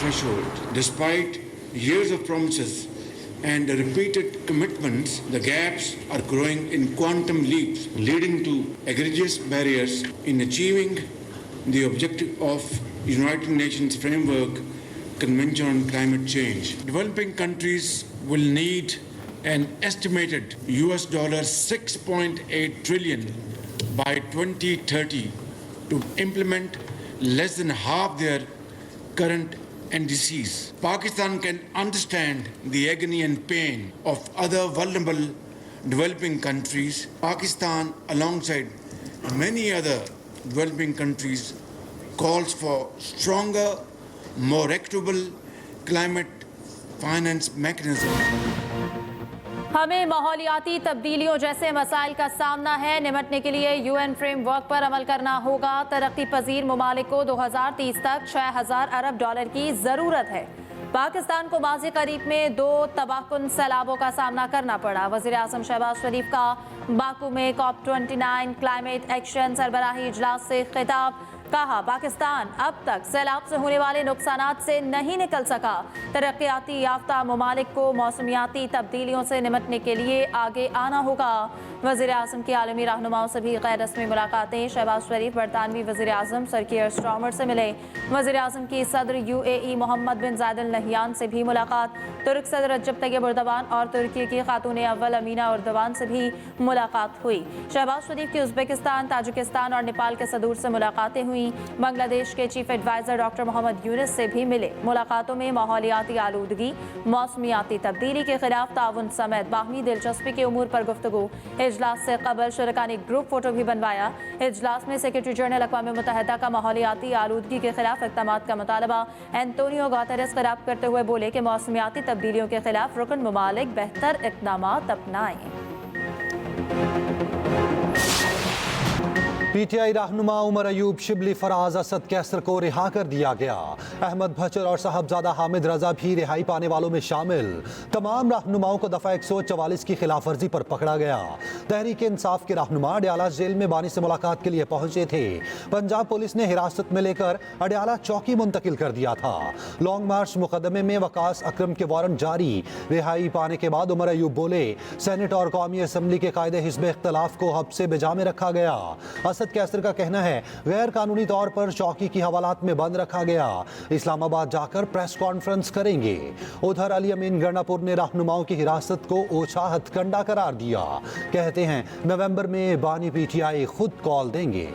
threshold. Despite years of promises and repeated commitments, the gaps are growing in quantum leaps, leading to egregious barriers in achieving the objective of United Nations Framework Convention on Climate Change. Developing countries will need an estimated $6.8 trillion by 2030 to implement less than half their current NDCs. Pakistan can understand the agony and pain of other vulnerable developing countries. Pakistan, alongside many other developing countries, calls for stronger, more equitable climate finance mechanism. हमें माहौलियाती तब्दीलियों जैसे मसाइल का सामना है। निपटने के लिए UN framework पर अमल करना होगा। तरक्की पजीर ममालिक को 2030 तक 6,000 अरब डॉलर की ज़रूरत है। पाकिस्तान को माज़ी करीब में 2 तबाहकुन सैलाबों का सामना करना पड़ा। वज़ीर आज़म शहबाज शरीफ का बाकू में COP29 क्लाइमेट एक्शन सरबराही इजलास से खिताब। कहा, पाकिस्तान अब तक सैलाब से होने वाले नुकसानात से नहीं निकल सका। तरक्याती याफ्ता ममालिक को मौसमियाती तब्दीलियों से निपटने के लिए आगे आना होगा। वज़ीर आज़म की आलमी रहनुमाओं से भी गैर रस्मी मुलाकातें। शहबाज शरीफ बरतानवी वज़ीर आज़म सर कीयर स्टार्मर से मिले। वज़ीर आज़म की सदर UAE मोहम्मद बिन जायद अल नहयान से भी मुलाकात। तुर्क सदर रजब तैयब एर्दोगान और तुर्की की खातून अव्वल अमीना एर्दोगान से भी मुलाकात हुई। शहबाज शरीफ की उज़्बेकिस्तान, ताजिकिस्तान और नेपाल के सदूर से मुलाकातें हुई। बांग्लादेश के chief adviser doctor Mohammad Yunus से भी मिले। मुलाकातों में माहौलियाती आलूदगी, मौसमियाती तब्दीली के खिलाफ ताउन समेत बाहमी दिलचस्पी के उमूर पर गुफ्तगू। इजलास से कबल शुरका ने ग्रुप फोटो भी बनवाया। इजलास में सेक्रेटरी जनरल अक़वाम मुत्तहिदा का माहौलियाती आलूदगी के खिलाफ इक़दामात का मुतालबा। एंटोनियो गुतेरेस खिताब करते हुए बोले कि मौसमियाती तब्दीलियों के खिलाफ रुकन ममालिक बेहतर इक़दामात अपनाएं। PTI रहनुमा उमर अयूब, शिबली, फराज, असद कैसर को रिहा कर दिया गया। अहमद भचर और साहबजादा हामिद रजा भी रिहाई पाने वालों में शामिल। तमाम रहनुमाओं को दफा 144 की खिलाफ वर्जी पर पकड़ा गया। तहरीक इंसाफ के रहनुमा अडयाला जेल में बानी से मुलाकात के लिए पहुंचे थे। पंजाब पुलिस ने हिरासत में लेकर अडयाला चौकी मुंतकिल कर दिया था। लॉन्ग मार्च मुकदमे में वकास अकरम के वारंट जारी। रिहाई पाने के बाद उमर अयूब बोले, सेनेट और कौमी असम्बली के कायदे हिज़्ब इख्तलाफ को हब्से बेजा में रखा गया। असद कैसर का कहना है, गैर कानूनी तौर पर चौकी की हवालात में बंद रखा गया। इस्लामाबाद जाकर प्रेस कॉन्फ्रेंस करेंगे। उधर अली अमीन गंडापुर ने रहनुमाओं की हिरासत को ओछा हथकंडा करार दिया। कहते हैं नवंबर में बानी PTI खुद कॉल देंगे।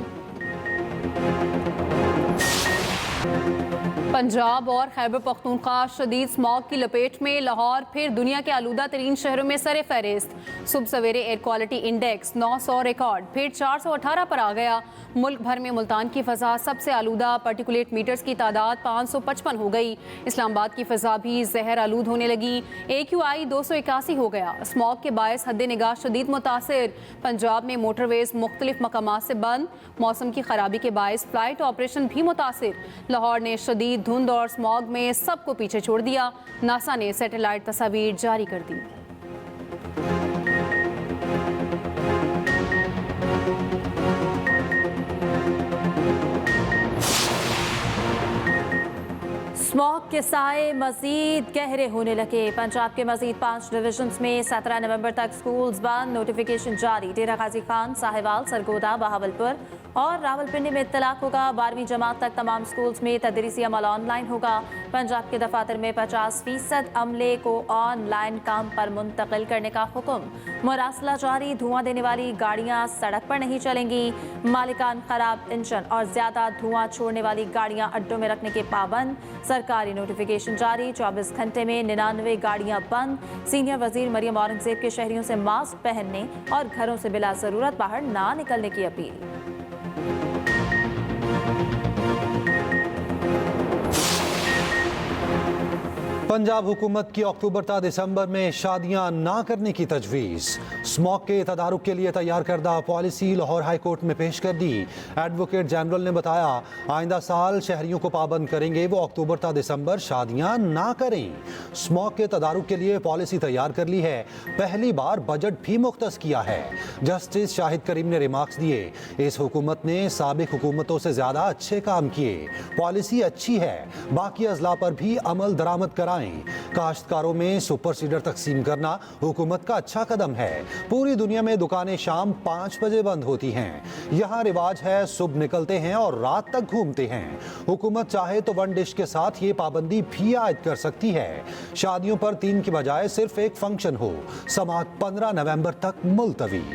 पंजाब और खैबर पख्तूनख्वा शदीद स्मॉग की लपेट में। लाहौर फिर दुनिया के आलूदा तरीन शहरों में सरे फहरिस्त। सुबह सवेरे एयर क्वालिटी इंडेक्स 900 रिकॉर्ड, फिर 418 पर आ गया। मुल्क भर में मुल्तान की फ़ज़ा सबसे आलूदा, पार्टिकुलेट मीटर्स की तादाद 555 हो गई। इस्लामाबाद की फ़ज़ा भी जहर आलूद होने लगी। AQI 281 हो गया। स्मॉग के बायस हद निगाह शदीद मुतासिर। पंजाब में मोटरवेज मुख्तलिफ मकामात से बंद। मौसम की खराबी के बायस फ्लाइट ऑपरेशन भी मुतासिर। लाहौर ने शदीद धुंध और स्मॉग में सबको पीछे छोड़ दिया। नासा ने सैटेलाइट तस्वीर जारी कर दी। स्मॉग के साए मजीद गहरे होने लगे। पंजाब के मजीद 5 डिविजन्स में 17 नवंबर तक स्कूल्स बंद। नोटिफिकेशन जारी। डेरा गाजी खान, साहिवाल, सरगोदा, बहावलपुर और रावलपिंडी में इत्तलाक होगा। 12वीं जमात तक तमाम स्कूल्स में तदरीसी अमल ऑनलाइन होगा। पंजाब के दफातर में 50% अमले को ऑनलाइन काम पर मुंतकिल करने का हुक्म। मुरासला जारी। धुआं देने वाली गाड़ियां सड़क पर नहीं चलेंगी। मालिकान खराब इंजन और ज्यादा धुआं छोड़ने वाली गाड़ियां अड्डों में रखने के पाबंद। सरकारी नोटिफिकेशन जारी। 24 घंटे में 99 गाड़ियां बंद। सीनियर वजीर मरियम औरंगजेब के शहरियों से मास्क पहनने और घरों से बिला जरूरत बाहर ना निकलने की अपील। पंजाब हुकूमत की अक्टूबर ता दिसंबर में शादियां ना करने की तजवीज़। स्मॉक के तदारुक के लिए तैयार करदा पॉलिसी लाहौर हाई कोर्ट में पेश कर दी। एडवोकेट जनरल ने बताया आइंदा साल शहरियों को पाबंद करेंगे वो अक्टूबर ता दिसंबर शादियां ना करें। स्मॉक के तदारुक के लिए पॉलिसी तैयार कर ली है, पहली बार बजट भी मुख्तस किया है। जस्टिस शाहिद करीम ने रिमार्क्स दिए, इस हुकूमत ने साबिक हुकूमतों से ज़्यादा अच्छे काम किए, पॉलिसी अच्छी है, बाकी अजला पर भी अमल दरामद कराएं। काश्तकारों में सुपर सीडर तकसीम करना हुकूमत का अच्छा कदम है। पूरी दुनिया में दुकानें शाम 5 बजे बंद होती हैं, यहाँ रिवाज है सुबह निकलते हैं और रात तक घूमते हैं। हुकूमत चाहे तो वन डिश के साथ ये पाबंदी भी आयद कर सकती है। शादियों पर 3 की बजाय सिर्फ एक फंक्शन हो। समाअत 15 नवंबर तक मुलतवी।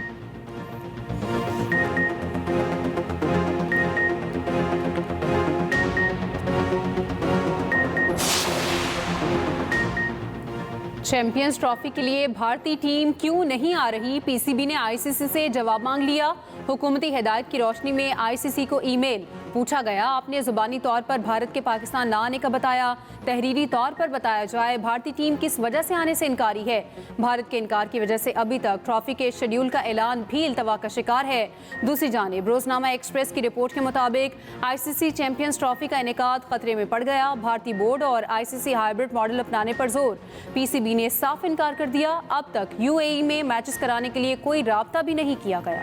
चैंपियंस ट्रॉफी के लिए भारतीय टीम क्यों नहीं आ रही? पीसीबी ने आईसीसी से जवाब मांग लिया। हुकूमती हिदायत की रोशनी में आईसीसी को ईमेल पूछा गया, आपने जुबानी तौर पर भारत के पाकिस्तान ना आने का बताया, तहरीरी तौर पर बताया जाए भारतीय टीम किस वजह से आने से इनकारी है। भारत के इनकार की वजह से अभी तक ट्रॉफी के शेड्यूल का ऐलान भी इल्तवा का शिकार है। दूसरी जानिब रोजनामा एक्सप्रेस की रिपोर्ट के मुताबिक आईसीसी चैंपियंस ट्रॉफी का इनेकाद खतरे में पड़ गया। भारतीय बोर्ड और आईसीसी हाइब्रिड मॉडल अपनाने पर जोर, पीसीबी ने साफ इनकार कर दिया। अब तक यूएई में मैचेस कराने के लिए कोई राब्ता भी नहीं किया गया।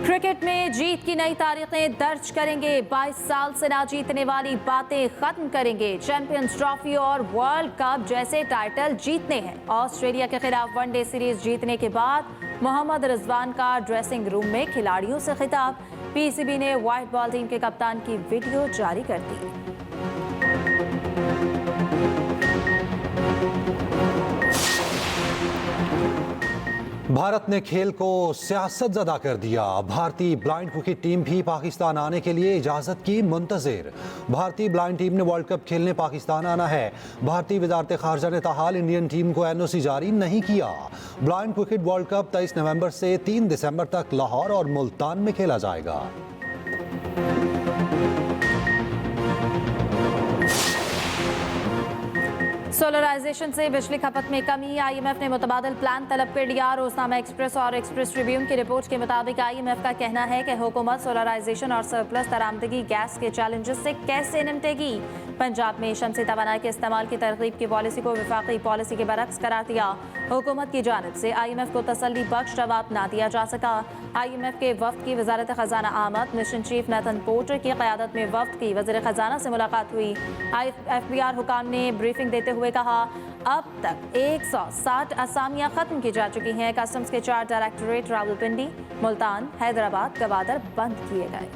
क्रिकेट में जीत की नई तारीखें दर्ज करेंगे। 22 साल से ना जीतने वाली बातें खत्म करेंगे। चैंपियंस ट्रॉफी और वर्ल्ड कप जैसे टाइटल जीतने हैं। ऑस्ट्रेलिया के खिलाफ वनडे सीरीज जीतने के बाद मोहम्मद रिजवान का ड्रेसिंग रूम में खिलाड़ियों से खिताब। पीसीबी ने व्हाइट बॉल टीम के कप्तान की वीडियो जारी कर दी। भारत ने खेल को सियासत ज़दा कर दिया। भारतीय ब्लाइंड क्रिकेट टीम भी पाकिस्तान आने के लिए इजाज़त की मुंतज़िर। भारतीय ब्लाइंड टीम ने वर्ल्ड कप खेलने पाकिस्तान आना है। भारतीय वजारत खारजा ने ताहाल इंडियन टीम को एनओसी जारी नहीं किया। ब्लाइंड क्रिकेट वर्ल्ड कप 23 नवंबर से 3 दिसंबर तक लाहौर और मुल्तान में खेला जाएगा। सोलराइजेशन से बिजली खपत में कमी, आईएमएफ ने मुतबादल प्लान तलब कर लिया। रोजनामा एक्सप्रेस और एक्सप्रेस ट्रिब्यून की रिपोर्ट के मुताबिक आईएमएफ का कहना है कि हुकूमत सोलराइजेशन और सरप्लस दरामदगी गैस के चैलेंजेस से कैसे निपटेगी। पंजाब में शमसी तवानाई के इस्तेमाल की तरगीब की पॉलिसी को वफाकी पॉलिसी के बरक्स करार दिया। हुकूमत की जानिब से आईएमएफ को तसल्ली बख्श जवाब ना दिया जा सका। आईएमएफ के वफ्द की वजारत खजाना आमद मिशन चीफ नेथन पोर्टर की क़यादत में वफ्द की वज़ीर खजाना से मुलाकात हुई। एफबीआर हुकाम ने ब्रीफिंग देते हुए कहा, अब तक 160 असामियां खत्म की जा चुकी हैं। कस्टम्स के 4 डायरेक्टोरेट रावलपिंडी, मुल्तान, हैदराबाद, गवादर बंद किए गए।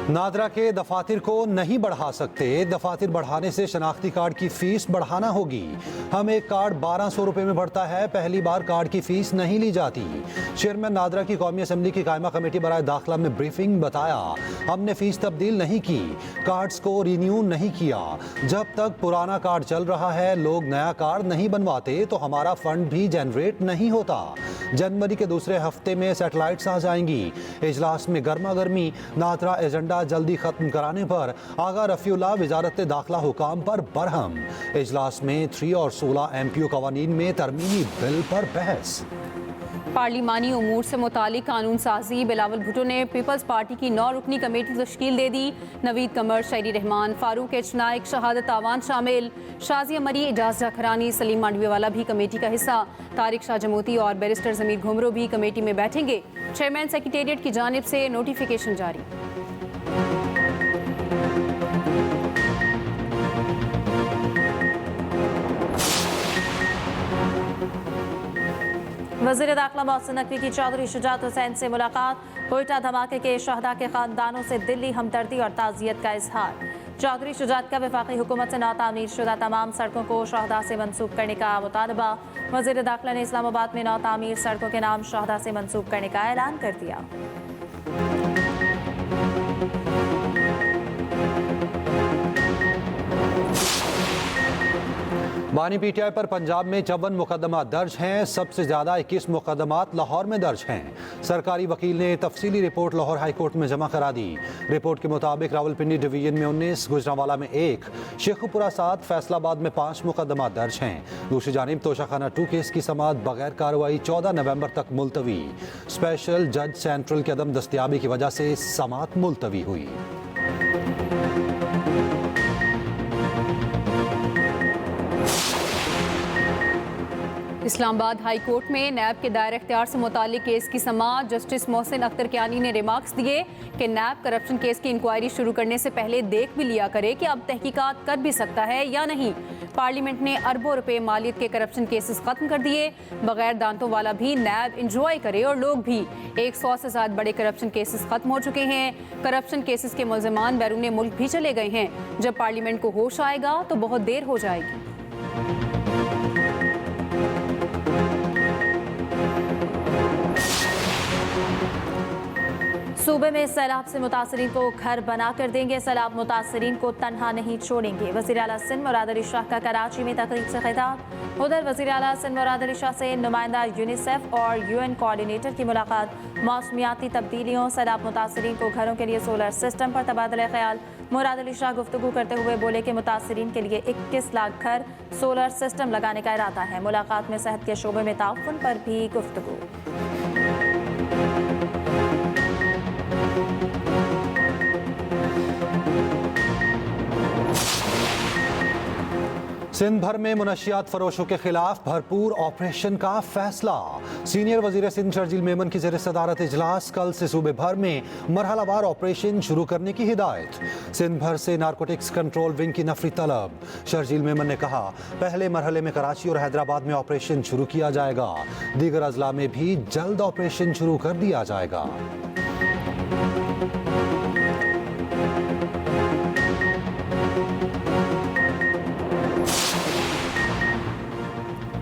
नादरा के दफातर को नहीं बढ़ा सकते। दफातर बढ़ाने से शनाख्ती कार्ड की फीस बढ़ाना होगी। हम एक कार्ड 1200 रुपये में बढ़ता है, पहली बार कार्ड की फीस नहीं ली जाती। चेयरमैन नादरा की कौमी असम्बली की कायमा कमेटी बराए दाखिला में ब्रीफिंग बताया, हमने फीस तब्दील नहीं की, कार्ड्स को रिन्यू नहीं किया। जब तक पुराना कार्ड चल रहा है, लोग नया कार्ड नहीं बनवाते तो हमारा फंड भी जनरेट नहीं होता। जनवरी के दूसरे हफ्ते में सैटेलाइट्स आ जाएंगी। इजलास में गर्मा गर्मी, नादरा एजेंडा जल्दी खत्म कराने पर आगा रफीउल्लाह वजारत दाखिला हुकाम पर बरहम। इजलास में 3 और 16 एमपीओ कवानीन में तरमीमी बिल पर बहस। पार्लिमानी उमूर से मुतालिक कानून साजी, बिलावल भुट्टो ने पीपल्स पार्टी की 9 रुकनी कमेटी तश्कील दे दी। नवीद कमर, शहरी रहमान, फारूक एच नाइक, शहादत आवान शामिल। शाजिया मरी, एजाज जाखरानी, सलीम मांडवीवाला भी कमेटी का हिस्सा। तारिक शाह जमूती और बैरिस्टर जमीर घुमरो भी कमेटी में बैठेंगे। चेयरमैन सेक्रेटेरिएट की जानिब से नोटिफिकेशन जारी। वज़ीर दाखिला मोहसिन नकवी की चौधरी शुजात हुसैन से मुलाकात। कोयटा धमाके के शहदा के खानदानों से दिल्ली हमदर्दी और ताज़ियत का इजहार। चौधरी शुजात का वफाकी हुकूमत से नौतामीर शुदा तमाम सड़कों को शहदा से मंसूब करने का मुतालबा। वज़ीर दाखिला ने इस्लामाबाद में नौतामीर सड़कों के नाम शहदा से मंसूब करने का ऐलान कर दिया। बानी पीटीआई पर पंजाब में 54 मुकदमा दर्ज हैं। सबसे ज्यादा 21 मुकदमात लाहौर में दर्ज हैं। सरकारी वकील ने तफसीली रिपोर्ट लाहौर हाई कोर्ट में जमा करा दी। रिपोर्ट के मुताबिक रावलपिंडी डिवीजन में 19, गुजरांवाला में 1, शेखुपुरा 7, फैसलाबाद में 5 मुकदमा दर्ज हैं। दूसरी जानिब तोशाखाना 2 केस की समाअत बगैर कार्रवाई 14 नवंबर तक मुलतवी। स्पेशल जज सेंट्रल की अदम दस्तियाबी की वजह से समाअत मुलतवी हुई। इस्लामाबाद हाई कोर्ट में नैब के दायरे इख्तियार से मुतालिक केस की समाअत जस्टिस मोहसिन अख्तर कियानी ने रिमार्क्स दिए कि नैब करप्शन केस की इंक्वायरी शुरू करने से पहले देख भी लिया करे कि अब तहकीकात कर भी सकता है या नहीं। पार्लियामेंट ने अरबों रुपए मालियत के करप्शन केसेस खत्म कर दिए। बगैर दांतों वाला भी नैब इंजॉय करे और लोग भी। 100 से ज्यादा बड़े करप्शन केसेस खत्म हो चुके हैं। करप्शन केसेस के मुल्ज़िमान बैरून मुल्क भी चले गए हैं। जब पार्लियामेंट को होश आएगा तो बहुत देर हो जाएगी। सूबे में सैलाब से मुतासरीन को घर बना कर देंगे। सैलाब मुतासरीन को तन्हा नहीं छोड़ेंगे। वज़ीर आला सिंध मुराद अली शाह का कराची में तकरीब से खिताब। उधर वज़ीर आला सिंध मुराद अली शाह से नुमाइंदा यूनिसेफ और UN कोऑर्डिनेटर की मुलाकात। मौसमियाती तब्दीलियों, सैलाब मुतासरीन को घरों के लिए सोलर सिस्टम पर तबादला ख्याल। मुराद अली शाह गुफ्तगू करते हुए बोले कि मुतासरीन के लिए 21 लाख घर सोलर सिस्टम लगाने का इरादा है। मुलाकात में सेहत के शोबे में ताउन पर भी गुफ्तगू। सिंध भर में मुनशियात फरोशों के खिलाफ भरपूर ऑपरेशन का फैसला। सीनियर वजीर सिंध शर्जील मेमन की ज़ेर सदारत इजलास। कल से सूबे भर में मरहलावार ऑपरेशन शुरू करने की हिदायत। सिंध भर से नारकोटिक्स कंट्रोल विंग की नफरी तलब। शर्जील मेमन ने कहा पहले मरहले में कराची और हैदराबाद में ऑपरेशन शुरू किया जाएगा। दीगर अजला में भी जल्द ऑपरेशन शुरू कर दिया जाएगा।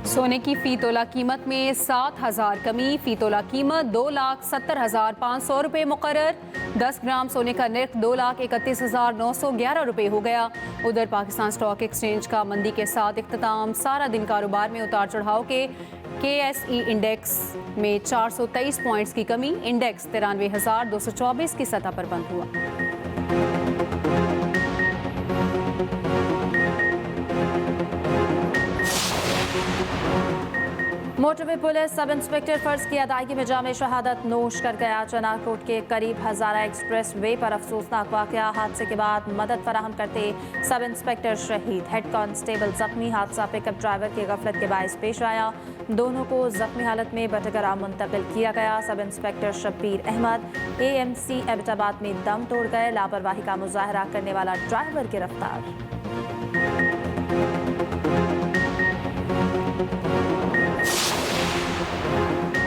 सोने की फी तोला कीमत में 7,000 कमी। फी तोला कीमत 2,70,500 रुपये मुकर्रर। 10 ग्राम सोने का नर्ख 2,31,911 रुपये हो गया। उधर पाकिस्तान स्टॉक एक्सचेंज का मंदी के साथ इख्तिताम। सारा दिन कारोबार में उतार चढ़ाव के KSE इंडेक्स में 423 पॉइंट्स की कमी। इंडेक्स 93,224 की सतह पर बंद हुआ। मोटरवे पुलिस सब इंस्पेक्टर फर्ज की अदायगी में जामे शहादत नोश कर गया। चनाकोट के करीब हजारा एक्सप्रेस वे पर अफसोसनाक वाकया। हादसे के बाद मदद फराहम करते सब इंस्पेक्टर शहीद, हेड कांस्टेबल जख्मी। हादसा पिकअप ड्राइवर की गफलत के बायस पेश आया। दोनों को जख्मी हालत में बटगरा मुंतकिल किया गया। Sub inspector Shabbir Ahmed AMC Abbottabad में दम तोड़ गए। लापरवाही का मुजाहरा करने वाला ड्राइवर गिरफ्तार।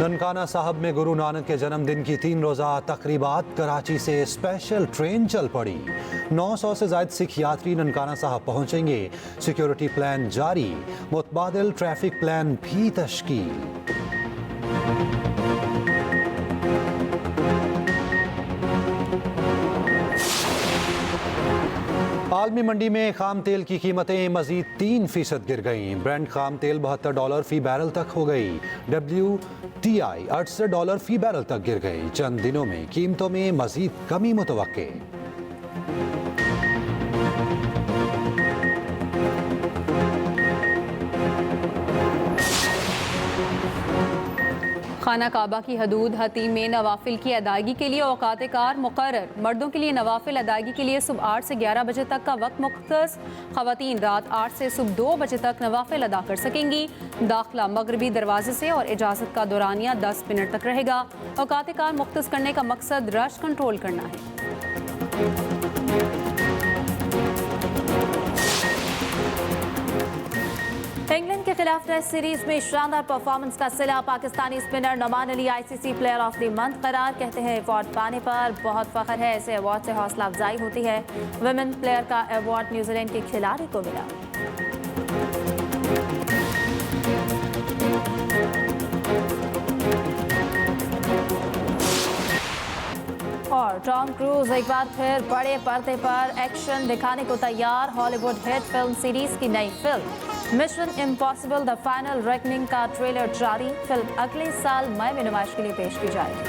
ननकाना साहब में गुरु नानक के जन्मदिन की 3 रोज़ा तकरीबात। कराची से स्पेशल ट्रेन चल पड़ी। 900 से ज़ायद सिख यात्री ननकाना साहब पहुंचेंगे। सिक्योरिटी प्लान जारी। मुतबादिल ट्रैफिक प्लान भी तश्कील। आलमी मंडी में खाम तेल की कीमतें मजीद 3% गिर गईं। ब्रेंट खाम तेल $72 फी बैरल तक हो गई। WTI $68 फी बैरल तक गिर गई। चंद दिनों में कीमतों में मजीद कमी मुतवक्के। खाना काबा की हदूद हतीम में नवाफिल की अदायगी के लिए औकात कार मुकर्रर। मर्दों के लिए नवाफिल अदायगी के लिए सुबह 8 से 11 बजे तक का वक्त मुख्तस। ख़वातीन रात 8 से सुबह 2 बजे तक नवाफिल अदा कर सकेंगी। दाखिला मगरबी दरवाजे से और इजाज़त का दौरानिया 10 मिनट तक रहेगा। औकात कार मुख्तस करने का मकसद रश कंट्रोल करना है। इंग्लैंड के खिलाफ टेस्ट सीरीज में शानदार परफॉर्मेंस का सिला। Pakistani spinner Noman Ali ICC player of the month करार। कहते हैं अवार्ड पाने पर बहुत फख्र है। ऐसे अवार्ड से हौसला अफजाई होती है। वुमेन प्लेयर का अवार्ड न्यूजीलैंड के खिलाड़ी को मिला। और टॉम क्रूज एक बार फिर बड़े पर्दे पर एक्शन दिखाने को तैयार। हॉलीवुड हिट फिल्म सीरीज की नई film mission impossible the final reckoning का ट्रेलर जारी। फिल्म अगले साल मई में नुमाइश के लिए पेश की जाएगी।